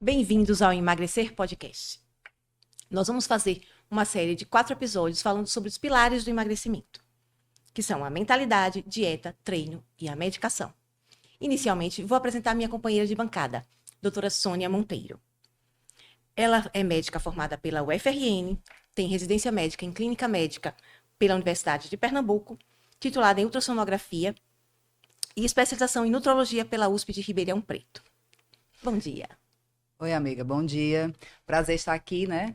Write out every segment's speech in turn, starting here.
Bem-vindos ao Emagrecer Podcast. Nós vamos fazer uma série de 4 episódios falando sobre os pilares do emagrecimento, que são a mentalidade, dieta, treino e a medicação. Inicialmente, vou apresentar minha companheira de bancada, doutora Sônia Monteiro. Ela é médica formada pela UFRN, tem residência médica em clínica médica pela Universidade de Pernambuco, titulada em ultrassonografia e especialização em nutrologia pela USP de Ribeirão Preto. Bom dia. Oi, amiga, bom dia. Prazer estar aqui, né,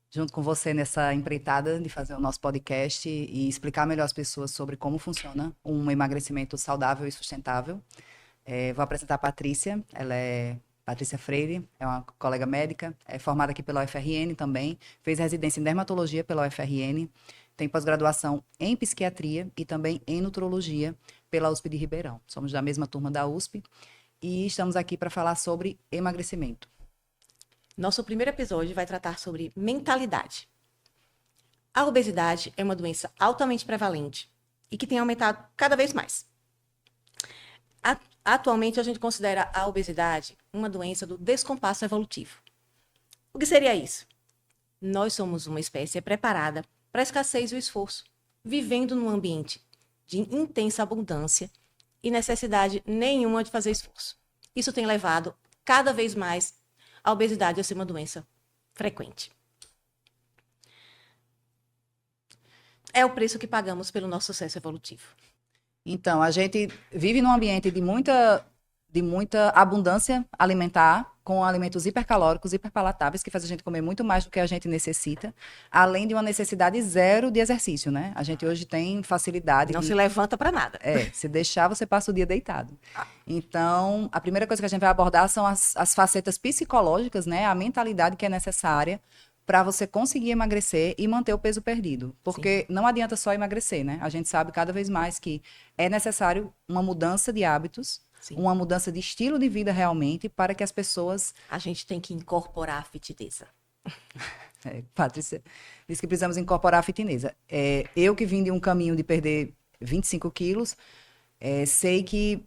junto com você nessa empreitada de fazer o nosso podcast e explicar melhor às pessoas sobre como funciona um emagrecimento saudável e sustentável. Vou apresentar a Patrícia, ela é Patrícia Freire, é uma colega médica, é formada aqui pela UFRN também, fez residência em dermatologia pela UFRN, tem pós-graduação em psiquiatria e também em nutrologia pela USP de Ribeirão. Somos da mesma turma da USP. E estamos aqui para falar sobre emagrecimento. Nosso primeiro episódio vai tratar sobre mentalidade. A obesidade é uma doença altamente prevalente e que tem aumentado cada vez mais. Atualmente, a gente considera a obesidade uma doença do descompasso evolutivo. O que seria isso? Nós somos uma espécie preparada para a escassez e o esforço, vivendo num ambiente de intensa abundância e necessidade nenhuma de fazer esforço. Isso tem levado cada vez mais a obesidade a ser uma doença frequente. É o preço que pagamos pelo nosso sucesso evolutivo. Então, a gente vive num ambiente de muita abundância alimentar, com alimentos hipercalóricos, hiperpalatáveis, que faz a gente comer muito mais do que a gente necessita, além de uma necessidade zero de exercício, né? A gente hoje tem facilidade. Não se levanta para nada. Se deixar, você passa o dia deitado. Então, a primeira coisa que a gente vai abordar são as facetas psicológicas, né? A mentalidade que é necessária para você conseguir emagrecer e manter o peso perdido. Porque não adianta só emagrecer, né? A gente sabe cada vez mais que é necessário uma mudança de hábitos, uma mudança de estilo de vida realmente, para que as pessoas... A gente tem que incorporar a fitness. Patrícia disse que precisamos incorporar a fitness. Eu que vim de um caminho de perder 25 quilos, sei que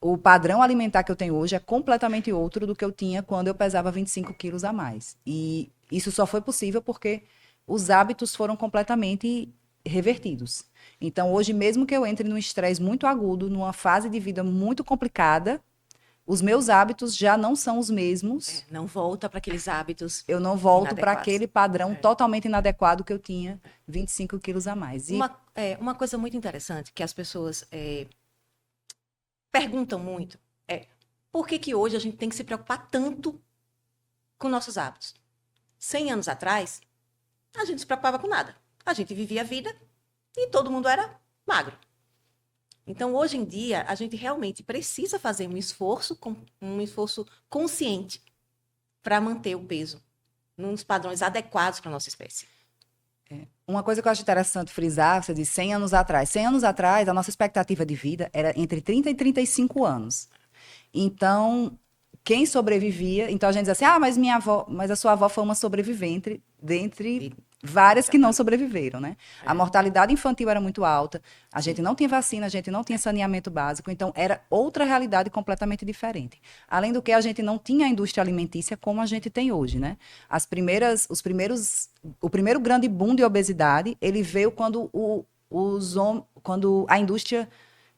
o padrão alimentar que eu tenho hoje é completamente outro do que eu tinha quando eu pesava 25 quilos a mais. E isso só foi possível porque os hábitos foram completamente revertidos. Então, hoje, mesmo que eu entre num estresse muito agudo, numa fase de vida muito complicada, os meus hábitos já não são os mesmos. Não volta para aqueles hábitos. Eu não volto para aquele padrão totalmente inadequado que eu tinha 25 quilos a mais. Uma coisa muito interessante que as pessoas perguntam muito por que hoje a gente tem que se preocupar tanto com nossos hábitos? 100 anos atrás, a gente se preocupava com nada. A gente vivia a vida e todo mundo era magro. Então, hoje em dia, a gente realmente precisa fazer um esforço consciente para manter o peso nos padrões adequados para a nossa espécie. Uma coisa que eu acho interessante frisar, você disse 100 anos atrás. 100 anos atrás, a nossa expectativa de vida era entre 30 e 35 anos. Então, quem sobrevivia... Então, a gente diz assim, mas a sua avó foi uma sobrevivente dentre várias que não sobreviveram, né? A mortalidade infantil era muito alta, a gente não tinha vacina, a gente não tinha saneamento básico, então era outra realidade completamente diferente. Além do que, a gente não tinha a indústria alimentícia como a gente tem hoje, né? O primeiro grande boom de obesidade, ele veio quando a indústria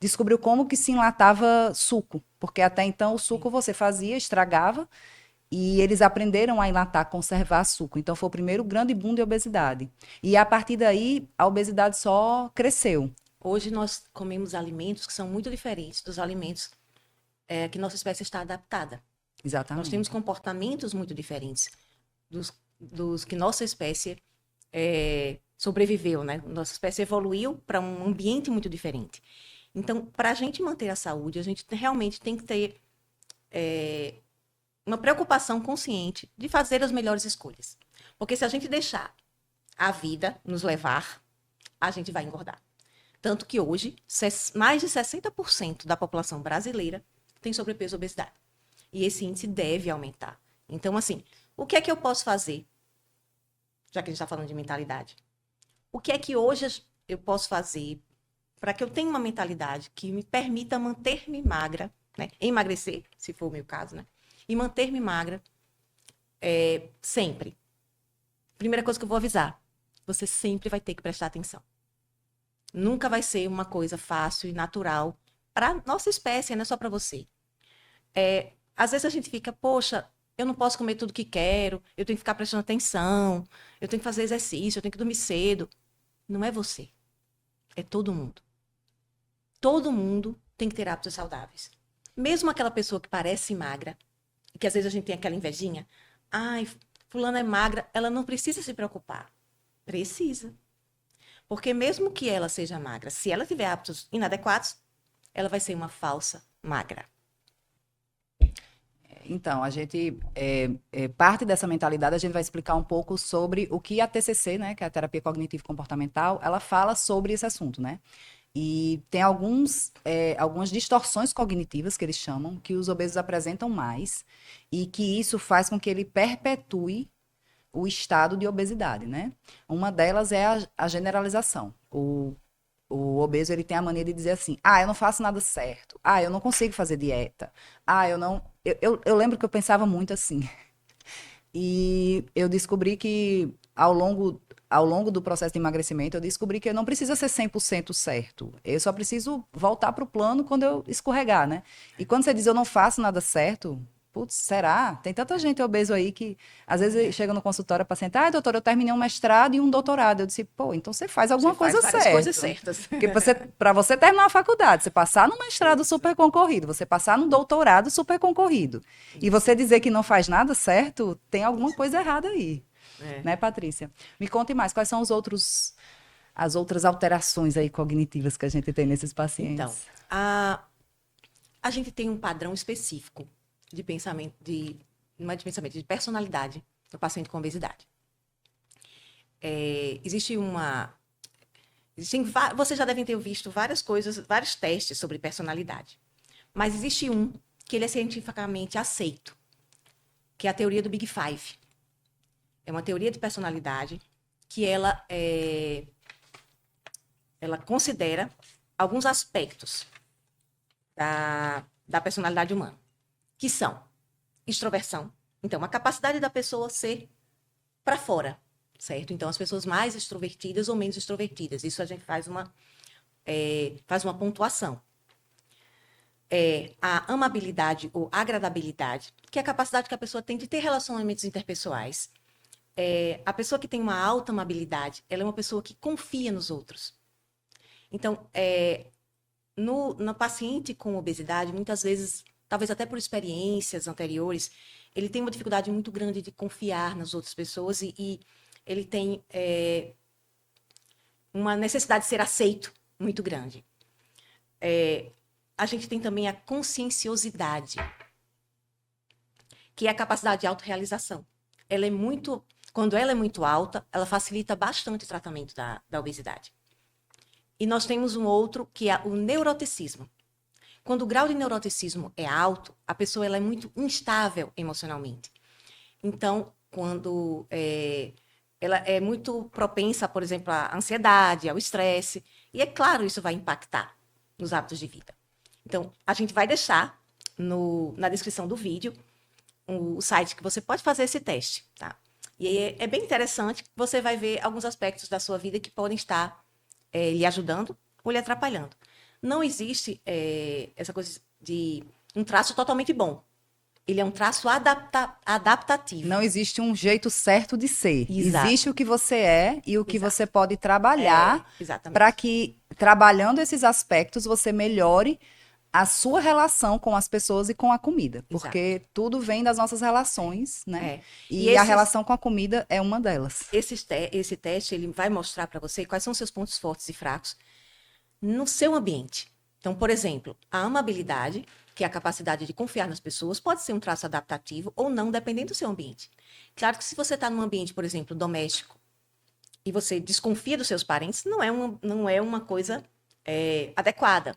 descobriu como que se enlatava suco, porque até então o suco você fazia, estragava, e eles aprenderam a enlatar, conservar suco. Então, foi o primeiro grande boom de obesidade. E, a partir daí, a obesidade só cresceu. Hoje, nós comemos alimentos que são muito diferentes dos alimentos que nossa espécie está adaptada. Exatamente. Nós temos comportamentos muito diferentes dos que nossa espécie sobreviveu, né? Nossa espécie evoluiu para um ambiente muito diferente. Então, para a gente manter a saúde, a gente realmente tem que ter... uma preocupação consciente de fazer as melhores escolhas. Porque se a gente deixar a vida nos levar, a gente vai engordar. Tanto que hoje, mais de 60% da população brasileira tem sobrepeso e obesidade. E esse índice deve aumentar. Então, assim, o que é que eu posso fazer? Já que a gente está falando de mentalidade. O que é que hoje eu posso fazer para que eu tenha uma mentalidade que me permita manter-me magra, né? Emagrecer, se for o meu caso, né? E manter-me magra sempre. Primeira coisa que eu vou avisar, você sempre vai ter que prestar atenção. Nunca vai ser uma coisa fácil e natural para nossa espécie, não é só para você. Às vezes a gente fica, poxa, eu não posso comer tudo que quero, eu tenho que ficar prestando atenção, eu tenho que fazer exercício, eu tenho que dormir cedo. Não é você, é todo mundo. Todo mundo tem que ter hábitos saudáveis. Mesmo aquela pessoa que parece magra, que às vezes a gente tem aquela invejinha, ai, fulana é magra, ela não precisa se preocupar. Precisa. Porque mesmo que ela seja magra, se ela tiver hábitos inadequados, ela vai ser uma falsa magra. Então, a gente, parte dessa mentalidade, a gente vai explicar um pouco sobre o que a TCC, né, que é a terapia cognitivo-comportamental, ela fala sobre esse assunto, né? E tem algumas distorções cognitivas, que eles chamam, que os obesos apresentam mais, e que isso faz com que ele perpetue o estado de obesidade, né? Uma delas é a generalização. O obeso, ele tem a mania de dizer assim, eu não faço nada certo, eu não consigo fazer dieta, eu não... Eu lembro que eu pensava muito assim. E eu descobri que, ao longo do processo de emagrecimento, eu descobri que eu não preciso ser 100% certo. Eu só preciso voltar para o plano quando eu escorregar, né? E quando você diz eu não faço nada certo, putz, será? Tem tanta gente obeso aí que, às vezes, chega no consultório, a paciente, doutora, eu terminei um mestrado e um doutorado. Eu disse, pô, então você faz alguma coisa certa. Várias coisas certas. Porque para você terminar a faculdade, você passar no mestrado super concorrido, você passar no doutorado super concorrido, e você dizer que não faz nada certo, tem alguma coisa errada aí. Né, Patrícia? Me conte mais, quais são as outras alterações aí cognitivas que a gente tem nesses pacientes? Então, a gente tem um padrão específico de pensamento, não é de pensamento, de personalidade do paciente com obesidade. Vocês já devem ter visto várias coisas, vários testes sobre personalidade. Mas existe um que ele é cientificamente aceito, que é a teoria do Big Five. É uma teoria de personalidade que ela considera alguns aspectos da personalidade humana, que são extroversão. Então, a capacidade da pessoa ser para fora, certo? Então, as pessoas mais extrovertidas ou menos extrovertidas. Isso a gente faz uma pontuação. A amabilidade ou agradabilidade, que é a capacidade que a pessoa tem de ter relacionamentos interpessoais. A pessoa que tem uma alta amabilidade, ela é uma pessoa que confia nos outros. Então, no paciente com obesidade, muitas vezes, talvez até por experiências anteriores, ele tem uma dificuldade muito grande de confiar nas outras pessoas e ele tem uma necessidade de ser aceito muito grande. A gente tem também a conscienciosidade, que é a capacidade de autorrealização. Quando ela é muito alta, ela facilita bastante o tratamento da obesidade. E nós temos um outro, que é o neuroticismo. Quando o grau de neuroticismo é alto, a pessoa ela é muito instável emocionalmente. Então, quando ela é muito propensa, por exemplo, à ansiedade, ao estresse, e é claro, isso vai impactar nos hábitos de vida. Então, a gente vai deixar na descrição do vídeo o site que você pode fazer esse teste, tá? E é bem interessante, você vai ver alguns aspectos da sua vida que podem estar lhe ajudando ou lhe atrapalhando. Não existe essa coisa de um traço totalmente bom. Ele é um traço adaptativo. Não existe um jeito certo de ser. Exato. Existe o que você é e o que você pode trabalhar para que, trabalhando esses aspectos, você melhore a sua relação com as pessoas e com a comida. Porque tudo vem das nossas relações, né? E a relação com a comida é uma delas. Esse teste, ele vai mostrar para você quais são os seus pontos fortes e fracos no seu ambiente. Então, por exemplo, a amabilidade, que é a capacidade de confiar nas pessoas, pode ser um traço adaptativo ou não, dependendo do seu ambiente. Claro que se você está num ambiente, por exemplo, doméstico, e você desconfia dos seus parentes, não é uma coisa adequada.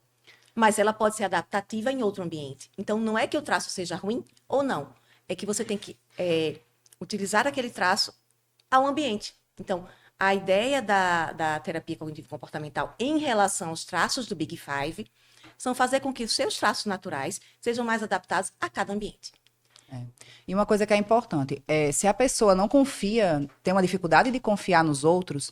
Mas ela pode ser adaptativa em outro ambiente. Então, não é que o traço seja ruim ou não. É que você tem que utilizar aquele traço ao ambiente. Então, a ideia da terapia cognitivo-comportamental em relação aos traços do Big Five são fazer com que os seus traços naturais sejam mais adaptados a cada ambiente. E uma coisa que é importante, se a pessoa não confia, tem uma dificuldade de confiar nos outros,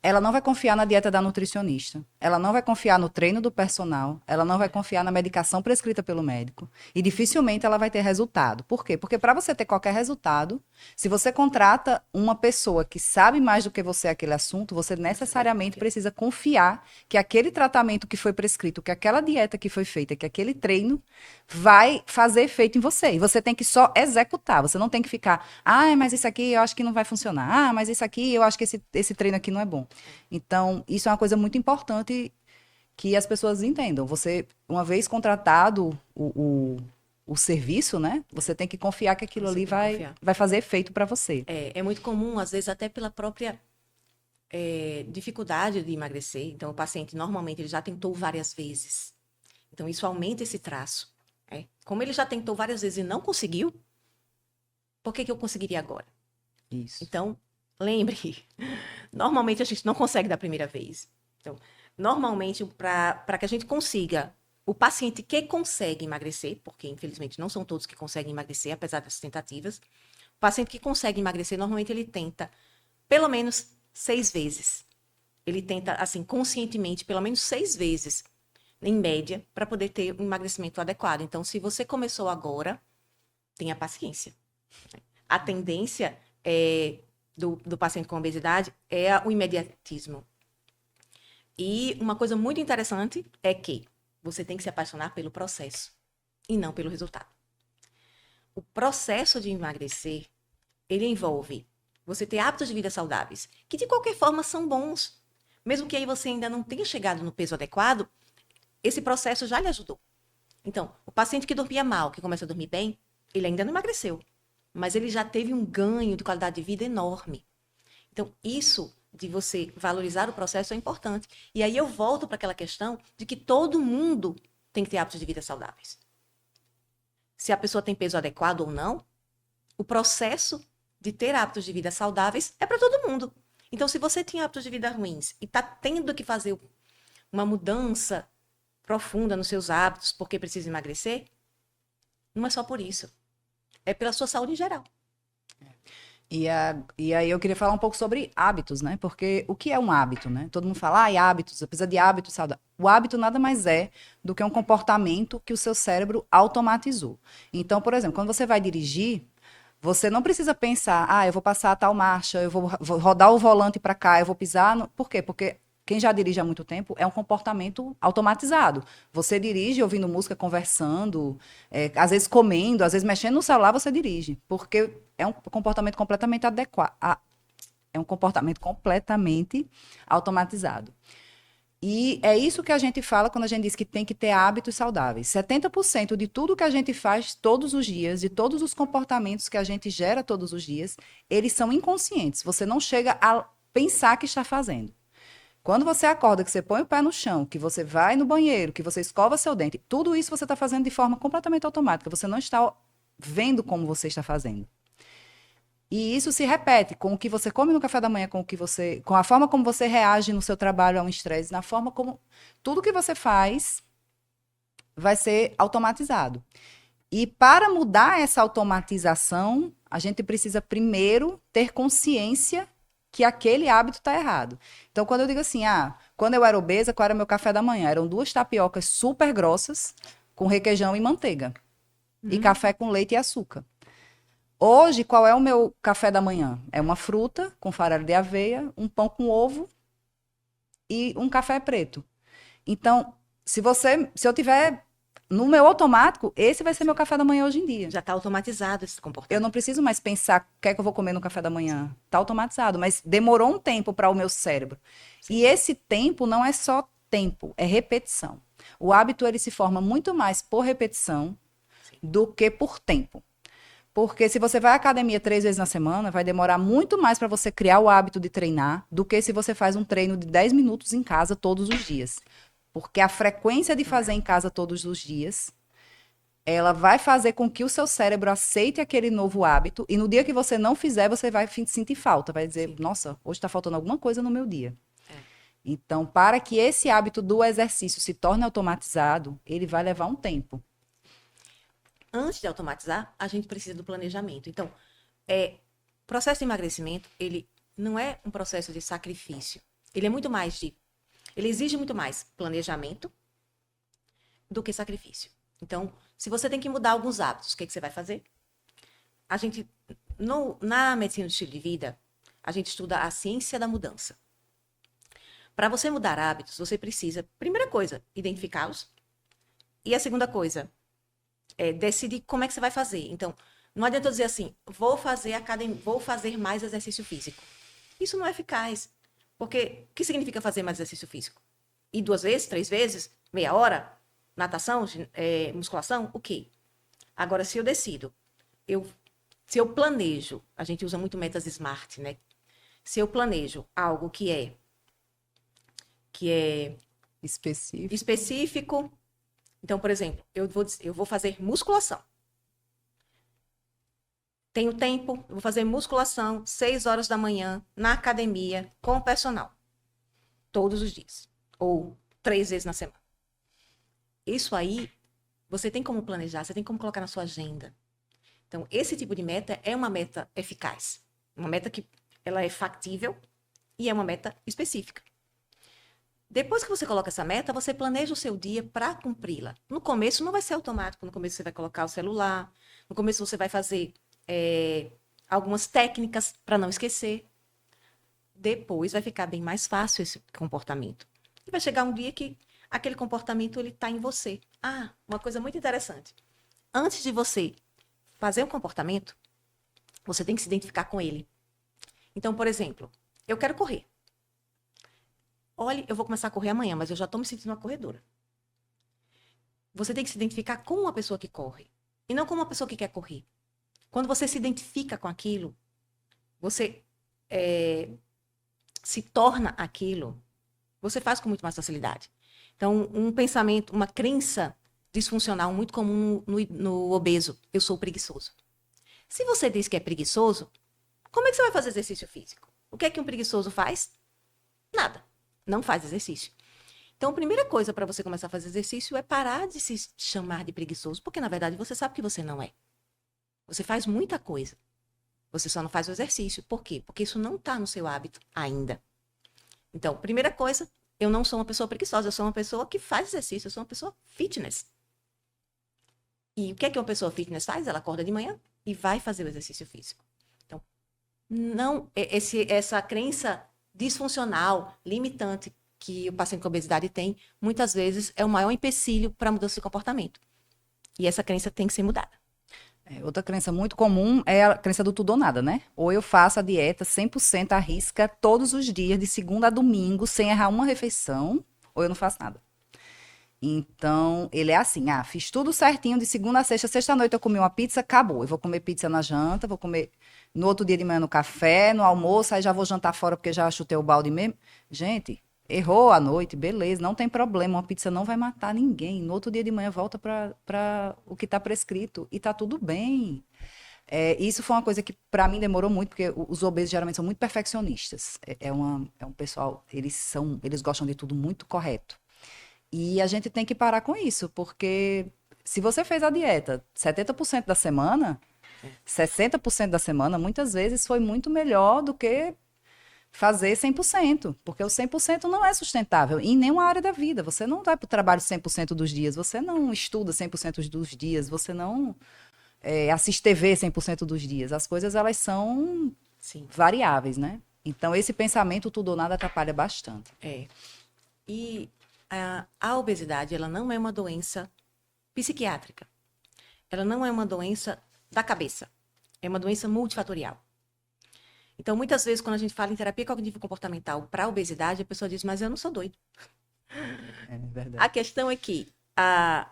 ela não vai confiar na dieta da nutricionista, ela não vai confiar no treino do personal, ela não vai confiar na medicação prescrita pelo médico e dificilmente ela vai ter resultado. Por quê? Porque para você ter qualquer resultado, se você contrata uma pessoa que sabe mais do que você aquele assunto, você necessariamente precisa confiar que aquele tratamento que foi prescrito, que aquela dieta que foi feita, que aquele treino vai fazer efeito em você. E você tem que só executar, você não tem que ficar, mas isso aqui eu acho que não vai funcionar, mas isso aqui eu acho que esse treino aqui não é bom. Então, isso é uma coisa muito importante que as pessoas entendam. Você, uma vez contratado o serviço, né? Você tem que confiar que aquilo ali vai fazer efeito para você. É muito comum, às vezes, até pela própria dificuldade de emagrecer. Então, o paciente, normalmente, ele já tentou várias vezes. Então, isso aumenta esse traço. Como ele já tentou várias vezes e não conseguiu, por que eu conseguiria agora? Isso. Então, lembre, normalmente a gente não consegue da primeira vez. Então, normalmente, para que a gente consiga, o paciente que consegue emagrecer, porque infelizmente não são todos que conseguem emagrecer, apesar das tentativas, o paciente que consegue emagrecer, normalmente ele tenta pelo menos 6 vezes. Ele tenta, assim, conscientemente, pelo menos 6 vezes, em média, para poder ter um emagrecimento adequado. Então, se você começou agora, tenha paciência. A tendência do paciente com obesidade é o imediatismo. E uma coisa muito interessante é que você tem que se apaixonar pelo processo e não pelo resultado. O processo de emagrecer, ele envolve você ter hábitos de vida saudáveis, que de qualquer forma são bons. Mesmo que aí você ainda não tenha chegado no peso adequado, esse processo já lhe ajudou. Então, o paciente que dormia mal, que começa a dormir bem, ele ainda não emagreceu, mas ele já teve um ganho de qualidade de vida enorme. Então, isso de você valorizar o processo é importante. E aí eu volto para aquela questão de que todo mundo tem que ter hábitos de vida saudáveis. Se a pessoa tem peso adequado ou não, o processo de ter hábitos de vida saudáveis é para todo mundo. Então, se você tem hábitos de vida ruins e está tendo que fazer uma mudança profunda nos seus hábitos porque precisa emagrecer, não é só por isso. É pela sua saúde em geral. E aí eu queria falar um pouco sobre hábitos, né? Porque o que é um hábito, né? Todo mundo fala, hábitos, precisa de hábitos saudáveis. O hábito nada mais é do que um comportamento que o seu cérebro automatizou. Então, por exemplo, quando você vai dirigir, você não precisa pensar, eu vou passar a tal marcha, eu vou rodar o volante para cá, eu vou pisar no... Por quê? Porque quem já dirige há muito tempo é um comportamento automatizado. Você dirige ouvindo música, conversando, às vezes comendo, às vezes mexendo no celular, você dirige. Porque é um comportamento completamente adequado. É um comportamento completamente automatizado. E é isso que a gente fala quando a gente diz que tem que ter hábitos saudáveis. 70% de tudo que a gente faz todos os dias, de todos os comportamentos que a gente gera todos os dias, eles são inconscientes. Você não chega a pensar que está fazendo. Quando você acorda, que você põe o pé no chão, que você vai no banheiro, que você escova seu dente, tudo isso você está fazendo de forma completamente automática. Você não está vendo como você está fazendo. E isso se repete com o que você come no café da manhã, com a forma como você reage no seu trabalho a um estresse, na forma como tudo que você faz vai ser automatizado. E para mudar essa automatização, a gente precisa primeiro ter consciência que aquele hábito está errado. Então, quando eu digo assim, quando eu era obesa, qual era o meu café da manhã? Eram 2 tapiocas super grossas, com requeijão e manteiga. E café com leite e açúcar. Hoje, qual é o meu café da manhã? É uma fruta com farelo de aveia, um pão com ovo e um café preto. Então, se eu tiver no meu automático, esse vai ser meu café da manhã hoje em dia. Já está automatizado esse comportamento. Eu não preciso mais pensar o que é que eu vou comer no café da manhã. Está automatizado, mas demorou um tempo para o meu cérebro. Sim. E esse tempo não é só tempo, é repetição. O hábito ele se forma muito mais por repetição do que por tempo. Porque se você vai à academia 3 vezes na semana, vai demorar muito mais para você criar o hábito de treinar do que se você faz um treino de 10 minutos em casa todos os dias. Porque a frequência de fazer em casa todos os dias, ela vai fazer com que o seu cérebro aceite aquele novo hábito e no dia que você não fizer, você vai sentir falta. Vai dizer, nossa, hoje está faltando alguma coisa no meu dia. Então, para que esse hábito do exercício se torne automatizado, ele vai levar um tempo. antes de automatizar, a gente precisa do planejamento. Então, o processo de emagrecimento, ele não é um processo de sacrifício. Ele é muito mais de... Ele exige muito mais planejamento do que sacrifício. Então, se você tem que mudar alguns hábitos, o que você vai fazer? A gente, na medicina do estilo de vida, a gente estuda a ciência da mudança. Para você mudar hábitos, você precisa, primeira coisa, identificá-los. E a segunda coisa, decidir como é que você vai fazer. Então, não adianta eu dizer assim, vou fazer mais exercício físico. Isso não é eficaz. Porque o que significa fazer mais exercício físico? Ir 2 vezes, 3 vezes, meia hora, natação, musculação, o quê? Agora, se eu decido, se eu planejo, a gente usa muito metas SMART, né? Se eu planejo algo que é específico, então, por exemplo, eu vou fazer musculação. Tenho tempo, eu vou fazer musculação 6 horas da manhã na academia com o personal. Todos os dias. Ou 3 vezes na semana. Isso aí, você tem como planejar, você tem como colocar na sua agenda. Então, esse tipo de meta é uma meta eficaz. Uma meta que ela é factível e é uma meta específica. Depois que você coloca essa meta, você planeja o seu dia para cumpri-la. No começo não vai ser automático. No começo você vai colocar o celular. No começo você vai fazer algumas técnicas para não esquecer. Depois vai ficar bem mais fácil esse comportamento. E vai chegar um dia que aquele comportamento ele está em você. Ah, uma coisa muito interessante. Antes de você fazer um comportamento, você tem que se identificar com ele. Então, por exemplo, eu quero correr. Olha, eu vou começar a correr amanhã, mas eu já estou me sentindo uma corredora. Você tem que se identificar com uma pessoa que corre e não com uma pessoa que quer correr. Quando você se identifica com aquilo, você se torna aquilo, você faz com muito mais facilidade. Então, um pensamento, uma crença disfuncional muito comum no obeso, eu sou preguiçoso. Se você diz que é preguiçoso, como é que você vai fazer exercício físico? O que é que um preguiçoso faz? Nada. Não faz exercício. Então, a primeira coisa para você começar a fazer exercício é parar de se chamar de preguiçoso, porque, na verdade, você sabe que você não é. Você faz muita coisa. Você só não faz o exercício. Por quê? Porque isso não está no seu hábito ainda. Então, primeira coisa, eu não sou uma pessoa preguiçosa, eu sou uma pessoa que faz exercício, eu sou uma pessoa fitness. E o que é que uma pessoa fitness faz? Ela acorda de manhã e vai fazer o exercício físico. Então, não, essa crença disfuncional, limitante que o paciente com obesidade tem, muitas vezes é o maior empecilho para a mudança de comportamento. E essa crença tem que ser mudada. Outra crença muito comum é a crença do tudo ou nada, né? Ou eu faço a dieta 100% à risca todos os dias, de segunda a domingo, sem errar uma refeição, ou eu não faço nada. Então, ele é assim, fiz tudo certinho, de segunda a sexta, sexta-noite eu comi uma pizza, acabou. Eu vou comer pizza na janta, vou comer no outro dia de manhã no café, no almoço, aí já vou jantar fora porque já chutei o balde mesmo. Gente, errou à noite, beleza, não tem problema, uma pizza não vai matar ninguém. No outro dia de manhã volta para o que está prescrito e tá tudo bem. Isso foi uma coisa que para mim demorou muito, porque os obesos geralmente são muito perfeccionistas. É um pessoal, eles gostam de tudo muito correto. E a gente tem que parar com isso, porque se você fez a dieta 70% da semana, 60% da semana, muitas vezes foi muito melhor do que fazer 100%, porque o 100% não é sustentável em nenhuma área da vida. Você não vai para o trabalho 100% dos dias, você não estuda 100% dos dias, você não assiste TV 100% dos dias. As coisas, elas são variáveis, né? Então, esse pensamento tudo ou nada atrapalha bastante. E a obesidade, ela não é uma doença psiquiátrica. Ela não é uma doença da cabeça. É uma doença multifatorial. Então, muitas vezes, quando a gente fala em terapia cognitivo-comportamental para a obesidade, a pessoa diz, mas eu não sou doido. É verdade. A questão é que a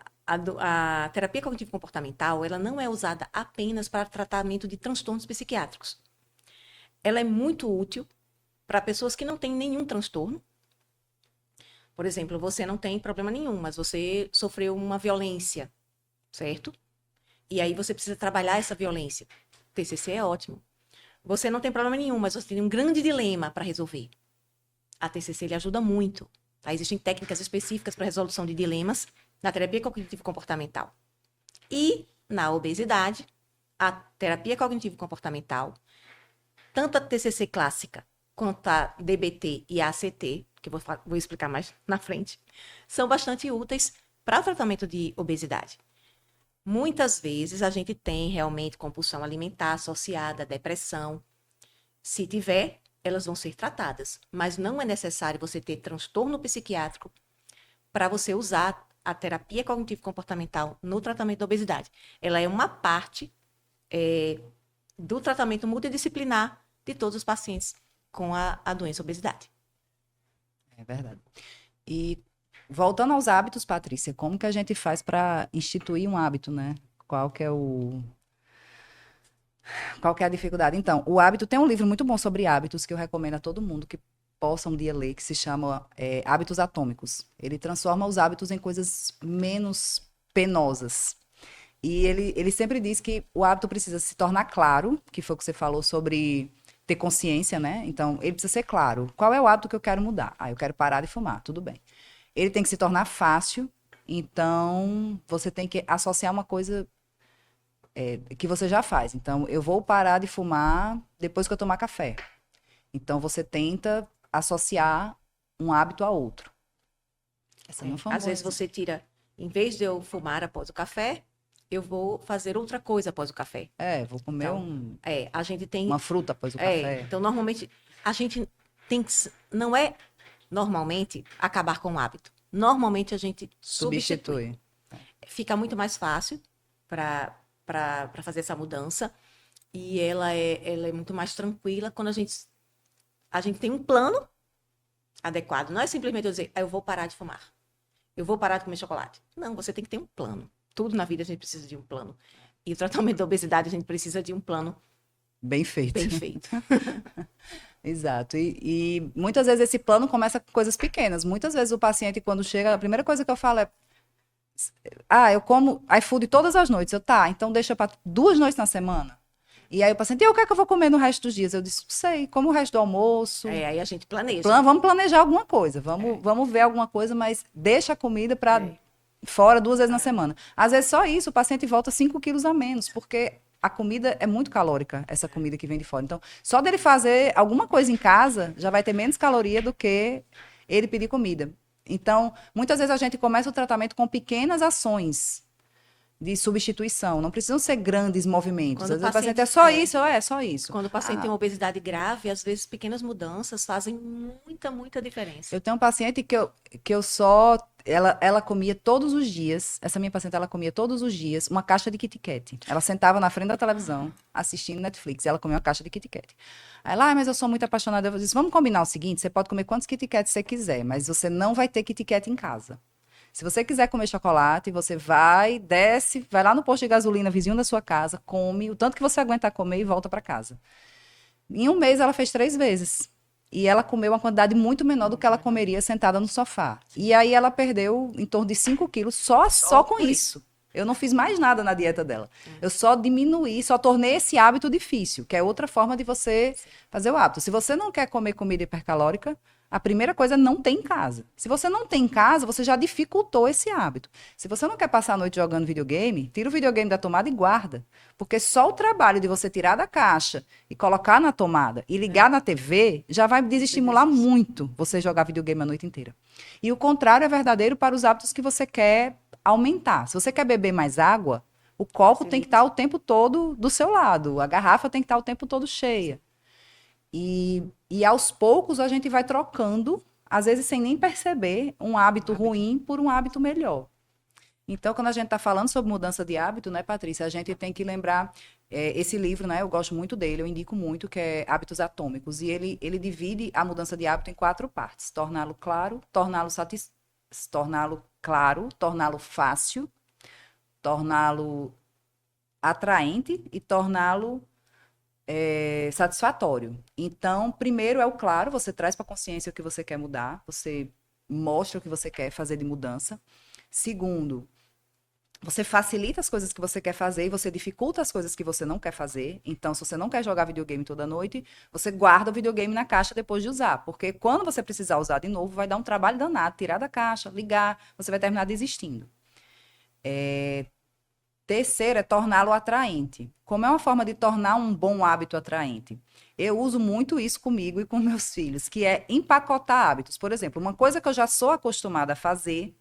terapia cognitivo-comportamental, ela não é usada apenas para tratamento de transtornos psiquiátricos. Ela é muito útil para pessoas que não têm nenhum transtorno. Por exemplo, você não tem problema nenhum, mas você sofreu uma violência, certo? E aí você precisa trabalhar essa violência. TCC é ótimo. Você não tem problema nenhum, mas você tem um grande dilema para resolver. A TCC lhe ajuda muito. Tá? Existem técnicas específicas para resolução de dilemas na terapia cognitivo-comportamental. E na obesidade, a terapia cognitivo-comportamental, tanto a TCC clássica quanto a DBT e a ACT, que eu vou explicar mais na frente, são bastante úteis para o tratamento de obesidade. Muitas vezes a gente tem realmente compulsão alimentar associada à depressão. Se tiver, elas vão ser tratadas, mas não é necessário você ter transtorno psiquiátrico para você usar a terapia cognitivo-comportamental no tratamento da obesidade. Ela é uma parte do tratamento multidisciplinar de todos os pacientes com a doença obesidade. É verdade. E voltando aos hábitos, Patrícia, como que a gente faz para instituir um hábito, né? Qual que é a dificuldade? Então, o hábito tem um livro muito bom sobre hábitos que eu recomendo a todo mundo que possa um dia ler, que se chama Hábitos Atômicos. Ele transforma os hábitos em coisas menos penosas. E ele sempre diz que o hábito precisa se tornar claro, que foi o que você falou sobre ter consciência, né? Então, ele precisa ser claro. Qual é o hábito que eu quero mudar? Eu quero parar de fumar, tudo bem. Ele tem que se tornar fácil, então você tem que associar uma coisa que você já faz. Então, eu vou parar de fumar depois que eu tomar café. Então, você tenta associar um hábito a outro. Essa não foi uma Às vezes você tira, em vez de eu fumar após o café, eu vou fazer outra coisa após o café. Vou comer Então, a gente tem uma fruta após o café. Então, normalmente, a gente tem que... Não é, normalmente, acabar com o hábito. Normalmente, a gente substitui. Fica muito mais fácil para fazer essa mudança. E ela é muito mais tranquila quando a gente tem um plano adequado. Não é simplesmente eu dizer, eu vou parar de fumar. Eu vou parar de comer chocolate. Não, você tem que ter um plano. Tudo na vida a gente precisa de um plano. E o tratamento da obesidade a gente precisa de um plano bem feito. Bem feito. Exato. E muitas vezes esse plano começa com coisas pequenas. Muitas vezes o paciente, quando chega, a primeira coisa que eu falo é: eu como iFood todas as noites. Então deixa para 2 noites na semana. E aí o paciente, o que é que eu vou comer no resto dos dias? Eu disse, não sei, como o resto do almoço. Aí a gente planeja. Vamos planejar alguma coisa, vamos ver alguma coisa, mas deixa a comida para fora 2 vezes na semana. Às vezes só isso, o paciente volta 5 quilos a menos, porque a comida é muito calórica, essa comida que vem de fora. Então, só dele fazer alguma coisa em casa, já vai ter menos caloria do que ele pedir comida. Então, muitas vezes a gente começa o tratamento com pequenas ações de substituição. Não precisam ser grandes movimentos. Às vezes o paciente é só isso. Quando o paciente tem uma obesidade grave, às vezes pequenas mudanças fazem muita diferença. Eu tenho um paciente que eu só... Ela comia todos os dias, essa minha paciente, ela comia todos os dias uma caixa de Kit Kat. Ela sentava na frente da televisão, assistindo Netflix, e ela comia uma caixa de Kit Kat. Aí ela, mas eu sou muito apaixonada. Eu disse, vamos combinar o seguinte, você pode comer quantos Kit Kat você quiser, mas você não vai ter Kit Kat em casa. Se você quiser comer chocolate, você desce, vai lá no posto de gasolina, vizinho da sua casa, come o tanto que você aguentar comer e volta para casa. Em um mês, ela fez 3 vezes. E ela comeu uma quantidade muito menor do que ela comeria sentada no sofá. E aí ela perdeu em torno de 5 quilos só com isso. Eu não fiz mais nada na dieta dela. Eu só diminuí, só tornei esse hábito difícil, que é outra forma de você fazer o hábito. Se você não quer comer comida hipercalórica, a primeira coisa é não ter em casa. Se você não tem em casa, você já dificultou esse hábito. Se você não quer passar a noite jogando videogame, tira o videogame da tomada e guarda. Porque só o trabalho de você tirar da caixa e colocar na tomada e ligar na TV já vai desestimular muito você jogar videogame a noite inteira. E o contrário é verdadeiro para os hábitos que você quer aumentar. Se você quer beber mais água, o copo tem que estar o tempo todo do seu lado. A garrafa tem que estar o tempo todo cheia. E aos poucos a gente vai trocando, às vezes sem nem perceber, um hábito ruim por um hábito melhor. Então, quando a gente está falando sobre mudança de hábito, né, Patrícia, a gente tem que lembrar esse livro, né, eu gosto muito dele, eu indico muito, que é Hábitos Atômicos. E ele divide a mudança de hábito em 4 partes: torná-lo claro, torná-lo fácil, torná-lo atraente e torná-lo satisfatório. Então, primeiro é o claro, você traz para a consciência o que você quer mudar, você mostra o que você quer fazer de mudança. Segundo, você facilita as coisas que você quer fazer e você dificulta as coisas que você não quer fazer. Então, se você não quer jogar videogame toda noite, você guarda o videogame na caixa depois de usar, porque quando você precisar usar de novo, vai dar um trabalho danado, tirar da caixa, ligar, você vai terminar desistindo. Terceiro é torná-lo atraente. Como é uma forma de tornar um bom hábito atraente? Eu uso muito isso comigo e com meus filhos, que é empacotar hábitos. Por exemplo, uma coisa que eu já sou acostumada a fazer,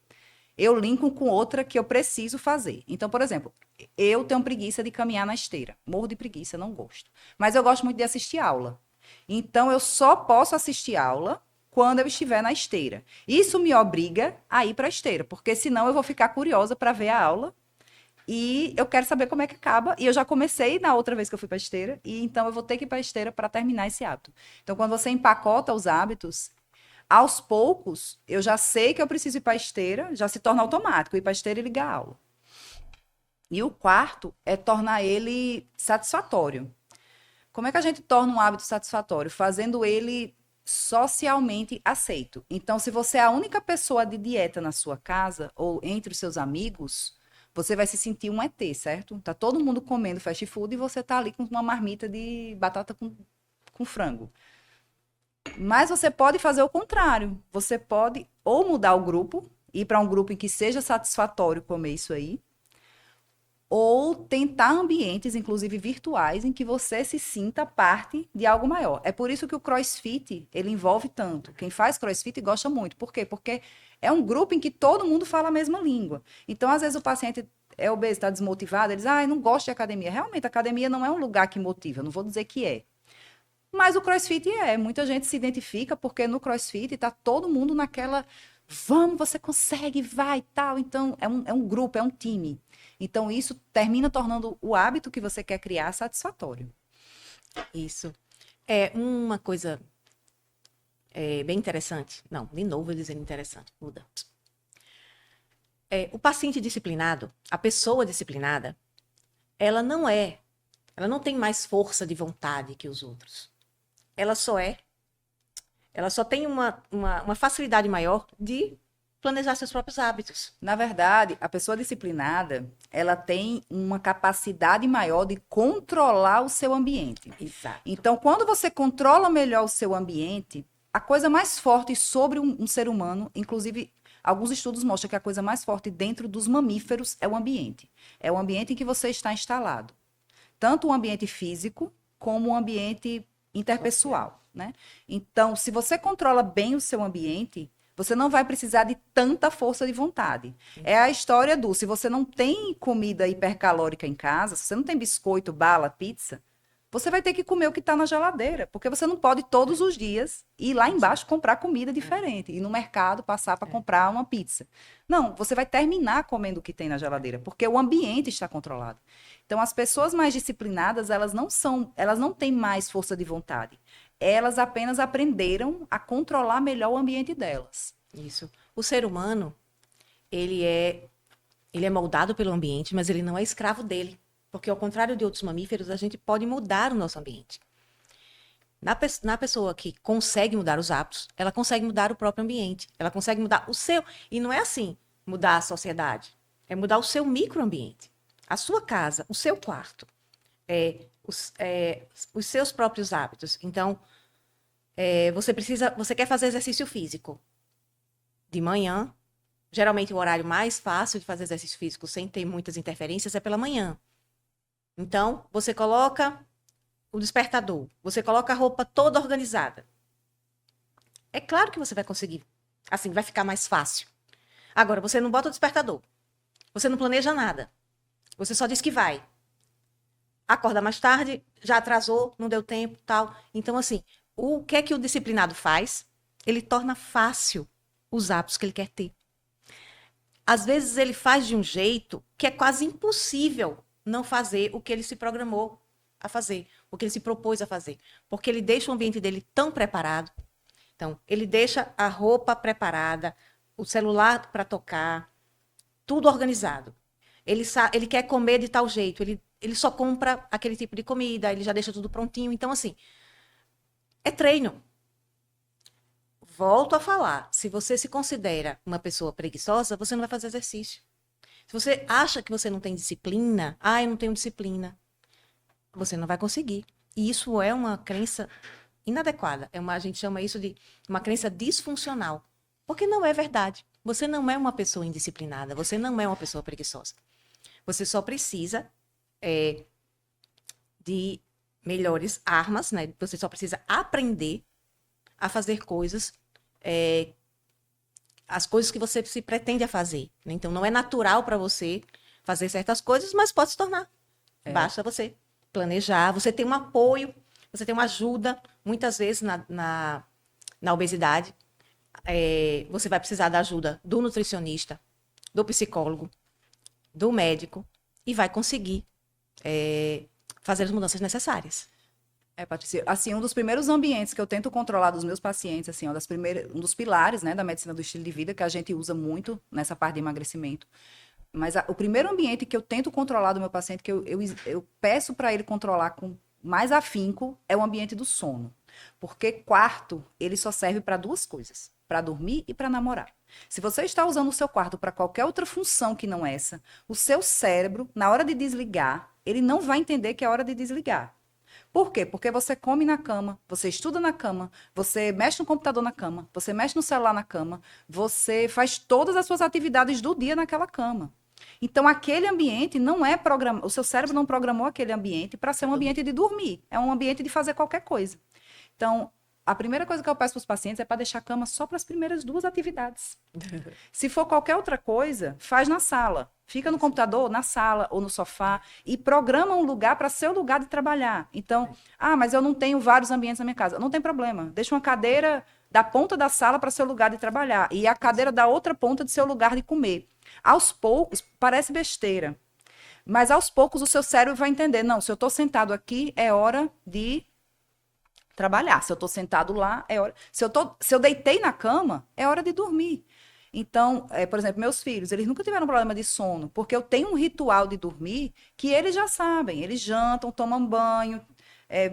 eu linko com outra que eu preciso fazer. Então, por exemplo, eu tenho preguiça de caminhar na esteira. Morro de preguiça, não gosto. Mas eu gosto muito de assistir aula. Então, eu só posso assistir aula quando eu estiver na esteira. Isso me obriga a ir para a esteira, porque senão eu vou ficar curiosa para ver a aula e eu quero saber como é que acaba. E eu já comecei na outra vez que eu fui para a esteira, e então eu vou ter que ir para a esteira para terminar esse hábito. Então, quando você empacota os hábitos, aos poucos, eu já sei que eu preciso ir para a esteira, já se torna automático, ir para a esteira e ligar a aula. E o quarto é tornar ele satisfatório. Como é que a gente torna um hábito satisfatório? Fazendo ele socialmente aceito. Então, se você é a única pessoa de dieta na sua casa ou entre os seus amigos, você vai se sentir um ET, certo? Tá todo mundo comendo fast food e você tá ali com uma marmita de batata com frango. Mas você pode fazer o contrário. Você pode ou mudar o grupo, ir para um grupo em que seja satisfatório comer isso aí, ou tentar ambientes, inclusive virtuais, em que você se sinta parte de algo maior. É por isso que o CrossFit, ele envolve tanto. Quem faz CrossFit gosta muito. Por quê? Porque é um grupo em que todo mundo fala a mesma língua. Então, às vezes, o paciente é obeso, está desmotivado, ele diz, eu não gosto de academia. Realmente, a academia não é um lugar que motiva, eu não vou dizer que é. Mas o CrossFit muita gente se identifica porque no CrossFit está todo mundo naquela, vamos, você consegue, vai, tal. Então, é um grupo, é um time. Então, isso termina tornando o hábito que você quer criar satisfatório. Isso. É uma coisa bem interessante. Não, de novo eu dizendo interessante, muda. O paciente disciplinado, a pessoa disciplinada, ela não tem mais força de vontade que os outros. Ela só tem uma facilidade maior de planejar seus próprios hábitos. Na verdade, a pessoa disciplinada, ela tem uma capacidade maior de controlar o seu ambiente. Exato. Então, quando você controla melhor o seu ambiente, a coisa mais forte sobre um ser humano, inclusive, alguns estudos mostram que a coisa mais forte dentro dos mamíferos é o ambiente. É o ambiente em que você está instalado. Tanto o ambiente físico, como o ambiente interpessoal, né? Então, se você controla bem o seu ambiente, você não vai precisar de tanta força de vontade. É a história se você não tem comida hipercalórica em casa, se você não tem biscoito, bala, pizza, você vai ter que comer o que está na geladeira, porque você não pode todos os dias ir lá embaixo comprar comida diferente, ir no mercado passar para comprar uma pizza. Não, você vai terminar comendo o que tem na geladeira, porque o ambiente está controlado. Então, as pessoas mais disciplinadas, elas não têm mais força de vontade. Elas apenas aprenderam a controlar melhor o ambiente delas. Isso. O ser humano, ele é moldado pelo ambiente, mas ele não é escravo dele. Porque, ao contrário de outros mamíferos, a gente pode mudar o nosso ambiente. Na pessoa que consegue mudar os hábitos, ela consegue mudar o próprio ambiente. Ela consegue mudar o seu. E não é assim, mudar a sociedade. É mudar o seu microambiente. A sua casa, o seu quarto. Os seus próprios hábitos. Então, você quer fazer exercício físico. De manhã. Geralmente, o horário mais fácil de fazer exercício físico sem ter muitas interferências é pela manhã. Então, você coloca o despertador, você coloca a roupa toda organizada. É claro que você vai conseguir. Assim, vai ficar mais fácil. Agora, você não bota o despertador. Você não planeja nada. Você só diz que vai. Acorda mais tarde, já atrasou, não deu tempo, tal. Então, assim, o que é que o disciplinado faz? Ele torna fácil os hábitos que ele quer ter. Às vezes, ele faz de um jeito que é quase impossível não fazer o que ele se programou a fazer, o que ele se propôs a fazer. Porque ele deixa o ambiente dele tão preparado. Então, ele deixa a roupa preparada, o celular para tocar, tudo organizado. Ele quer comer de tal jeito, ele só compra aquele tipo de comida, ele já deixa tudo prontinho. Então, assim, é treino. Volto a falar, se você se considera uma pessoa preguiçosa, você não vai fazer exercício. Se você acha que você não tem disciplina, eu não tenho disciplina, você não vai conseguir. E isso é uma crença inadequada. A gente chama isso de uma crença disfuncional. Porque não é verdade. Você não é uma pessoa indisciplinada, você não é uma pessoa preguiçosa. Você só precisa de melhores armas, né? Você só precisa aprender a fazer coisas, as coisas que você se pretende a fazer, né? Então, não é natural para você fazer certas coisas, mas pode se tornar. Basta você planejar, você tem um apoio, você tem uma ajuda, muitas vezes na obesidade. Você vai precisar da ajuda do nutricionista, do psicólogo, do médico, e vai conseguir fazer as mudanças necessárias. Patrícia, assim, um dos primeiros ambientes que eu tento controlar dos meus pacientes, assim, um dos pilares, né, da medicina do estilo de vida, que a gente usa muito nessa parte de emagrecimento. Mas o primeiro ambiente que eu tento controlar do meu paciente, que eu peço para ele controlar com mais afinco, é o ambiente do sono. Porque quarto, ele só serve para duas coisas: para dormir e para namorar. Se você está usando o seu quarto para qualquer outra função que não essa, o seu cérebro, na hora de desligar, ele não vai entender que é hora de desligar. Por quê? Porque você come na cama, você estuda na cama, você mexe no computador na cama, você mexe no celular na cama, você faz todas as suas atividades do dia naquela cama. Então, aquele ambiente não é programado, o seu cérebro não programou aquele ambiente para ser um ambiente de dormir, é um ambiente de fazer qualquer coisa. Então, a primeira coisa que eu peço para os pacientes é para deixar a cama só para as primeiras duas atividades. Se for qualquer outra coisa, faz na sala. Fica no computador, na sala ou no sofá e programa um lugar para ser o lugar de trabalhar. Então, mas eu não tenho vários ambientes na minha casa. Não tem problema. Deixa uma cadeira da ponta da sala para ser o lugar de trabalhar e a cadeira da outra ponta de ser o lugar de comer. Aos poucos, parece besteira, mas aos poucos o seu cérebro vai entender. Não, se eu estou sentado aqui, é hora de trabalhar. Se eu estou sentado lá, é hora. Se eu deitei na cama, é hora de dormir. Então, por exemplo, meus filhos, eles nunca tiveram problema de sono, porque eu tenho um ritual de dormir que eles já sabem. Eles jantam, tomam banho,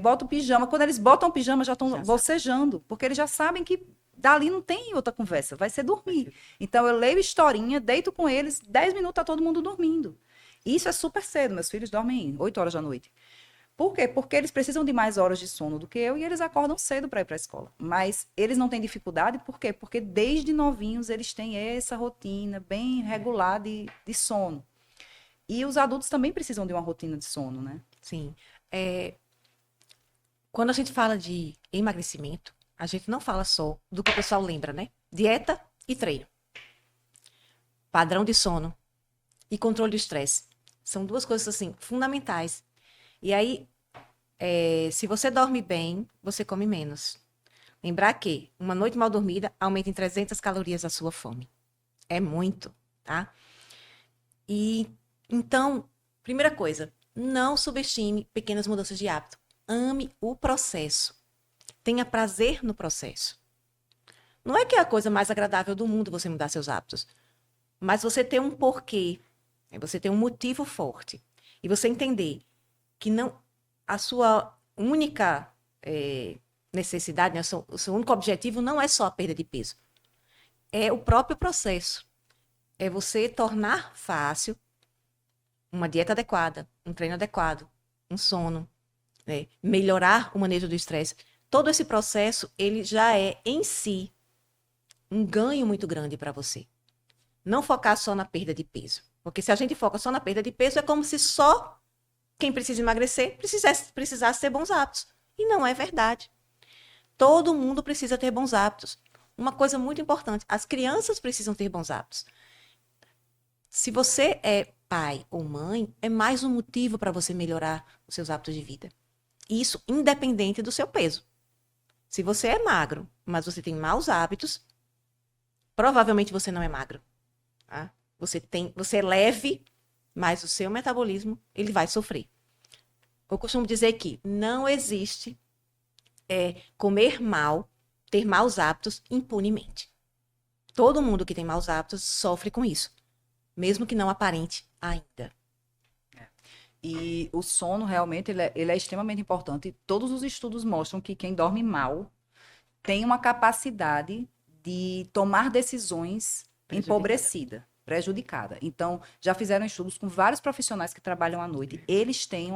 botam pijama. Quando eles botam pijama, já estão bocejando, porque eles já sabem que dali não tem outra conversa, vai ser dormir. Então, eu leio historinha, deito com eles, 10 minutos tá todo mundo dormindo. Isso é super cedo, meus filhos dormem 8 horas da noite. Por quê? Porque eles precisam de mais horas de sono do que eu e eles acordam cedo para ir para a escola. Mas eles não têm dificuldade, por quê? Porque desde novinhos eles têm essa rotina bem regular de sono. E os adultos também precisam de uma rotina de sono, né? Sim. Quando a gente fala de emagrecimento, a gente não fala só do que o pessoal lembra, né? Dieta e treino. Padrão de sono e controle do estresse. São duas coisas, assim, fundamentais. E aí, se você dorme bem, você come menos. Lembrar que uma noite mal dormida aumenta em 300 calorias a sua fome. É muito, tá? E, então, primeira coisa, não subestime pequenas mudanças de hábito. Ame o processo. Tenha prazer no processo. Não é que é a coisa mais agradável do mundo você mudar seus hábitos, mas você ter um porquê, você ter um motivo forte. E você entender que não a sua única necessidade, né, o seu único objetivo não é só a perda de peso. É o próprio processo. É você tornar fácil uma dieta adequada, um treino adequado, um sono, né, melhorar o manejo do estresse. Todo esse processo, ele já é, em si, um ganho muito grande para você. Não focar só na perda de peso. Porque se a gente foca só na perda de peso, é como se só quem precisa emagrecer precisasse ter bons hábitos. E não é verdade. Todo mundo precisa ter bons hábitos. Uma coisa muito importante, as crianças precisam ter bons hábitos. Se você é pai ou mãe, é mais um motivo para você melhorar os seus hábitos de vida. Isso independente do seu peso. Se você é magro, mas você tem maus hábitos, provavelmente você não é magro. Tá? Você é leve, mas o seu metabolismo ele vai sofrer. Eu costumo dizer que não existe comer mal, ter maus hábitos impunemente. Todo mundo que tem maus hábitos sofre com isso, mesmo que não aparente ainda. E o sono, realmente, ele é extremamente importante. Todos os estudos mostram que quem dorme mal tem uma capacidade de tomar decisões prejudicada. Então, já fizeram estudos com vários profissionais que trabalham à noite. Eles têm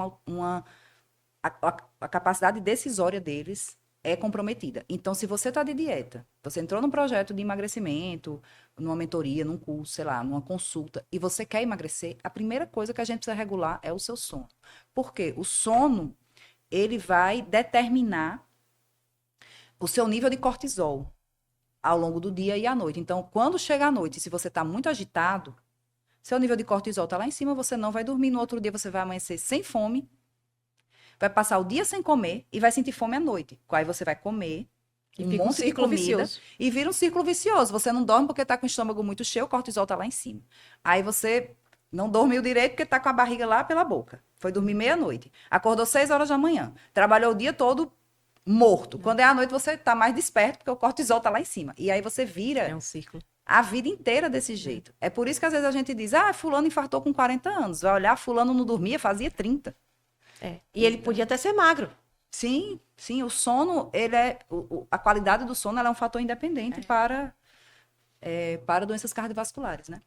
a capacidade decisória deles é comprometida. Então, se você está de dieta, você entrou num projeto de emagrecimento, numa mentoria, num curso, sei lá, numa consulta, e você quer emagrecer, a primeira coisa que a gente precisa regular é o seu sono. Por quê? O sono, ele vai determinar o seu nível de cortisol ao longo do dia e à noite. Então, quando chega à noite, se você está muito agitado, seu nível de cortisol está lá em cima, você não vai dormir. No outro dia, você vai amanhecer sem fome, vai passar o dia sem comer e vai sentir fome à noite. Aí você vai comer E um fica um monte de círculo comida vicioso. e vira um círculo vicioso. Você não dorme porque está com o estômago muito cheio, o cortisol está lá em cima. Aí você não dormiu direito porque está com a barriga lá pela boca. Foi dormir meia-noite. Acordou 6 horas da manhã. Trabalhou o dia todo morto. Quando é à noite, você está mais desperto porque o cortisol está lá em cima. E aí você vira É um círculo. a vida inteira desse jeito. É por isso que às vezes a gente diz, fulano infartou com 40 anos. Vai olhar, fulano não dormia, fazia 30. E ele podia até ser magro. Sim, sim, o sono, ele a qualidade do sono ela é um fator independente para doenças cardiovasculares, né?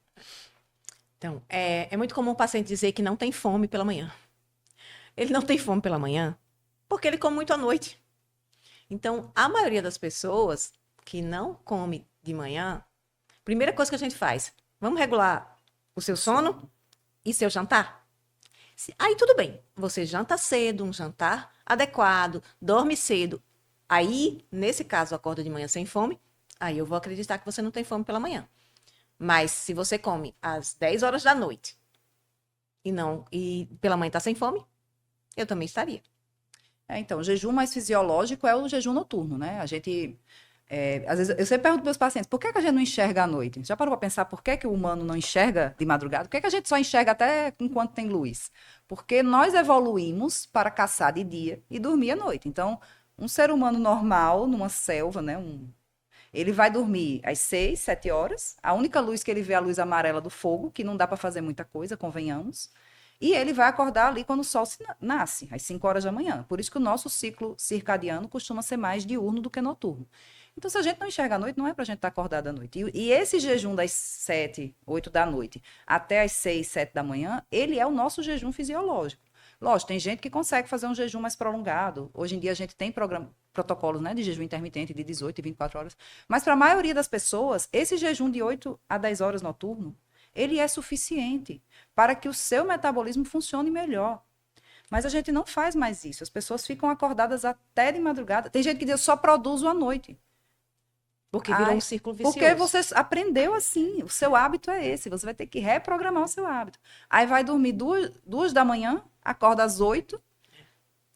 Então, é muito comum o paciente dizer que não tem fome pela manhã. Ele não tem fome pela manhã porque ele come muito à noite. Então, a maioria das pessoas que não come de manhã, primeira coisa que a gente faz, vamos regular o seu sono e seu jantar? Aí tudo bem, você janta cedo, um jantar adequado, dorme cedo. Aí, nesse caso, acorda de manhã sem fome, aí eu vou acreditar que você não tem fome pela manhã. Mas se você come às 10 horas da noite e pela manhã está sem fome, eu também estaria. Então, o jejum mais fisiológico é o jejum noturno, né? A gente, às vezes, eu sempre pergunto para meus pacientes, por que a gente não enxerga à noite? Já parou para pensar por que o humano não enxerga de madrugada? Por que a gente só enxerga até enquanto tem luz? Porque nós evoluímos para caçar de dia e dormir à noite. Então, um ser humano normal, numa selva, né? Ele vai dormir às 6, 7 horas. A única luz que ele vê é a luz amarela do fogo, que não dá para fazer muita coisa, convenhamos. E ele vai acordar ali quando o sol nasce, às 5 horas da manhã. Por isso que o nosso ciclo circadiano costuma ser mais diurno do que noturno. Então, se a gente não enxerga à noite, não é para a gente estar acordado à noite. E esse jejum das 7, 8 da noite até as 6, 7 da manhã, ele é o nosso jejum fisiológico. Lógico, tem gente que consegue fazer um jejum mais prolongado. Hoje em dia a gente tem protocolos, né, de jejum intermitente de 18 e 24 horas. Mas para a maioria das pessoas, esse jejum de 8 a 10 horas noturno, ele é suficiente para que o seu metabolismo funcione melhor. Mas a gente não faz mais isso. As pessoas ficam acordadas até de madrugada. Tem gente que diz, eu só produzo à noite. Porque virou um círculo vicioso. Porque você aprendeu assim. O seu hábito é esse. Você vai ter que reprogramar o seu hábito. Aí vai dormir 2 da manhã, acorda às 8.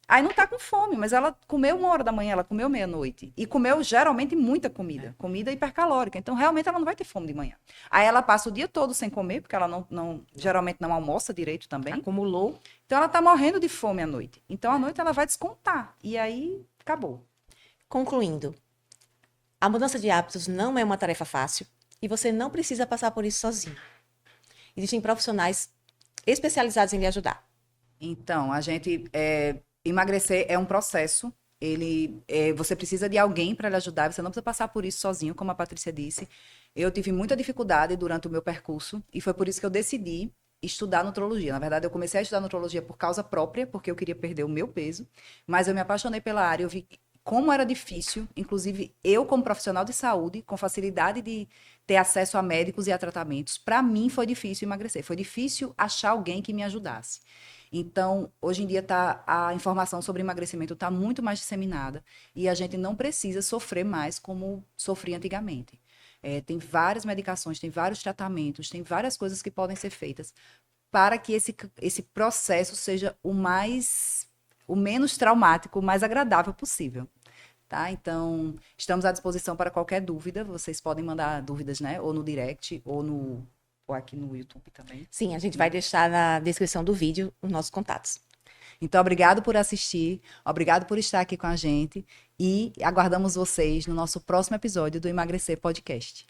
Aí não tá com fome, mas ela comeu 1 hora da manhã, ela comeu meia-noite. E comeu geralmente muita comida, comida hipercalórica. Então, realmente, ela não vai ter fome de manhã. Aí ela passa o dia todo sem comer, porque ela geralmente não almoça direito também. Acumulou. Então, ela tá morrendo de fome à noite. Então, à noite ela vai descontar. E aí, acabou. Concluindo, a mudança de hábitos não é uma tarefa fácil e você não precisa passar por isso sozinho. Existem profissionais especializados em lhe ajudar. Então, emagrecer é um processo. Você precisa de alguém para lhe ajudar. Você não precisa passar por isso sozinho, como a Patrícia disse. Eu tive muita dificuldade durante o meu percurso e foi por isso que eu decidi estudar nutrologia. Na verdade, eu comecei a estudar nutrologia por causa própria, porque eu queria perder o meu peso. Mas eu me apaixonei pela área. Eu vi como era difícil, inclusive eu como profissional de saúde, com facilidade de ter acesso a médicos e a tratamentos. Para mim foi difícil emagrecer. Foi difícil achar alguém que me ajudasse. Então, hoje em dia a informação sobre emagrecimento está muito mais disseminada e a gente não precisa sofrer mais como sofria antigamente. Tem várias medicações, tem vários tratamentos, tem várias coisas que podem ser feitas para que esse processo seja o menos traumático, o mais agradável possível. Tá? Então, estamos à disposição para qualquer dúvida. Vocês podem mandar dúvidas, né? Ou no direct, ou aqui no YouTube também. Sim, a gente vai deixar na descrição do vídeo os nossos contatos. Então, obrigado por assistir, obrigado por estar aqui com a gente e aguardamos vocês no nosso próximo episódio do Emagrecer Podcast.